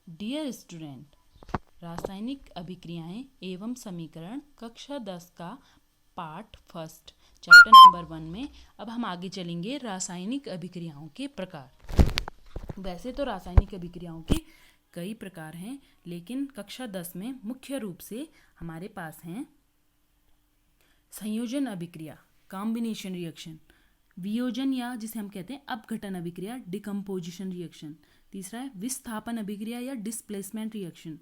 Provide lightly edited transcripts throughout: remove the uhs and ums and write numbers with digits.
Dear student, रासायनिक अभिक्रियाएं एवं समीकरण कक्षा 10 का पार्ट फर्स्ट चैप्टर नंबर 1 में अब हम आगे चलेंगे। रासायनिक अभिक्रियाओं के प्रकार। वैसे तो रासायनिक अभिक्रियाओं के कई प्रकार हैं, लेकिन कक्षा 10 में मुख्य रूप से हमारे पास हैं संयोजन अभिक्रिया, कॉम्बिनेशन रिएक्शन, वियोजन या जिसे हम कहते हैं अपघटन अभिक्रिया, डिकम्पोजिशन रिएक्शन। तीसरा है विस्थापन अभिक्रिया या डिस्प्लेसमेंट रिएक्शन।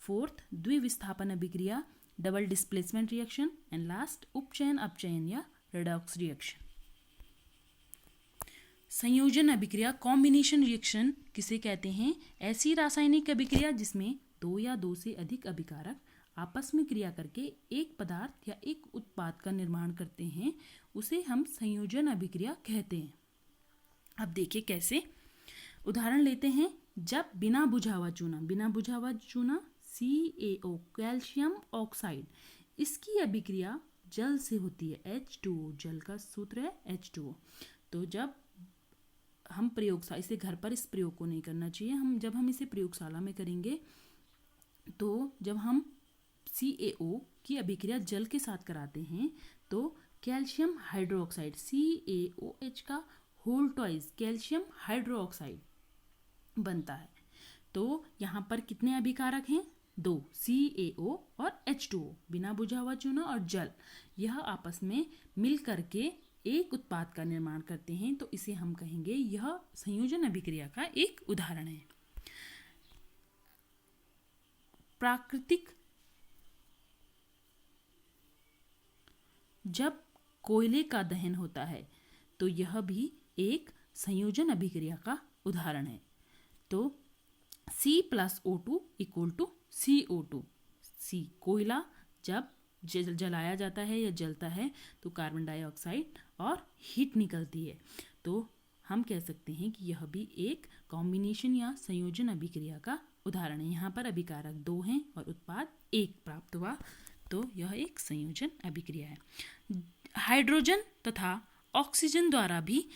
फोर्थ, द्विविस्थापन अभिक्रिया, double displacement reaction. And last, उपचयन अपचयन या रेडॉक्स रिएक्शन। संयोजन अभिक्रिया, कॉम्बिनेशन रिएक्शन किसे कहते हैं? ऐसी रासायनिक अभिक्रिया जिसमें दो या दो से अधिक अभिकारक आपस में क्रिया करके एक पदार्थ या एक उत्पाद का निर्माण करते हैं, उसे हम संयोजन अभिक्रिया कहते हैं। अब देखिए कैसे। उदाहरण लेते हैं। जब बिना बुझा हुआ चूना CaO, कैल्शियम ऑक्साइड, इसकी अभिक्रिया जल से होती है, H2O, जल का सूत्र है H2O। तो जब हम प्रयोगशाला, इसे घर पर इस प्रयोग को नहीं करना चाहिए, जब हम इसे प्रयोगशाला में करेंगे तो जब हम CaO की अभिक्रिया जल के साथ कराते हैं तो कैल्शियम हाइड्रोक्साइड, CaOH का होल ट्वाइस कैल्शियम हाइड्रोक्साइड बनता है। तो यहाँ पर कितने अभिकारक हैं? दो, CaO और H2O, बिना बुझा हुआ चूना और जल, यह आपस में मिल करके एक उत्पाद का निर्माण करते हैं, तो इसे हम कहेंगे यह संयोजन अभिक्रिया का एक उदाहरण है। प्राकृतिक, जब कोयले का दहन होता है तो यह भी एक संयोजन अभिक्रिया का उदाहरण है। तो C+O2 = CO2। C, कोयला जब जलाया जाता है या जलता है तो कार्बन डाइऑक्साइड और हीट निकलती है, तो हम कह सकते हैं कि यह भी एक कॉम्बिनेशन या संयोजन अभिक्रिया का उदाहरण है। यहाँ पर अभिकारक दो हैं और उत्पाद एक प्राप्त हुआ, तो यह एक संयोजन अभिक्रिया है। हाइड्रोजन तथा ऑक्सीजन द्वारा भी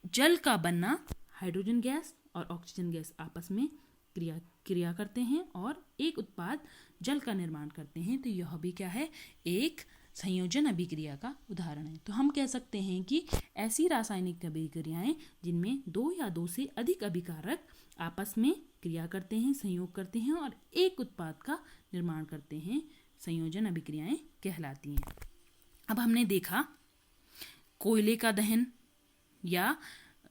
जल का बनना, हाइड्रोजन गैस और ऑक्सीजन गैस आपस में क्रिया करते हैं और एक उत्पाद जल का निर्माण करते हैं, तो यह भी क्या है? एक संयोजन अभिक्रिया का उदाहरण है। तो हम कह सकते हैं कि ऐसी रासायनिक अभिक्रियाएं जिनमें दो या दो से अधिक अभिकारक आपस में क्रिया करते हैं, संयोग करते हैं और एक उत्पाद का निर्माण करते हैं, संयोजन अभिक्रियाएं कहलाती हैं। अब हमने देखा कोयले का दहन या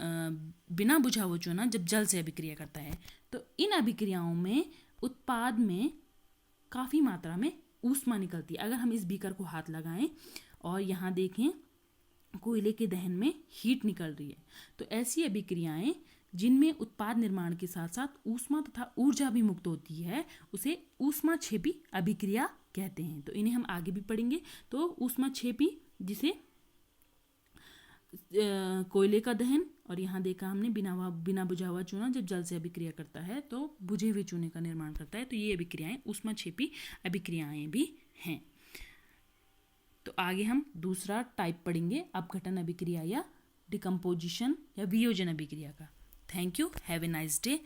बिना बुझा हुआ चूना जब जल से अभिक्रिया करता है, तो इन अभिक्रियाओं में उत्पाद में काफ़ी मात्रा में ऊष्मा निकलती है। अगर हम इस बीकर को हाथ लगाएं और यहाँ देखें कोयले के दहन में हीट निकल रही है, तो ऐसी अभिक्रियाएं जिनमें उत्पाद निर्माण के साथ साथ ऊष्मा तथा ऊर्जा भी मुक्त होती है, उसे ऊष्माक्षेपी अभिक्रिया कहते हैं। तो इन्हें हम आगे भी पढ़ेंगे। तो ऊष्माक्षेपी, जिसे कोयले का दहन, और यहाँ देखा हमने बिना बुझा हुआ चूना जब जल से अभिक्रिया करता है तो बुझे हुए चूने का निर्माण करता है, तो ये अभिक्रियाएं ऊष्माक्षेपी अभिक्रियाएं भी हैं। तो आगे हम दूसरा टाइप पढ़ेंगे, अपघटन अभिक्रिया या डिकम्पोजिशन या वियोजन अभिक्रिया का। Thank you, have a nice day.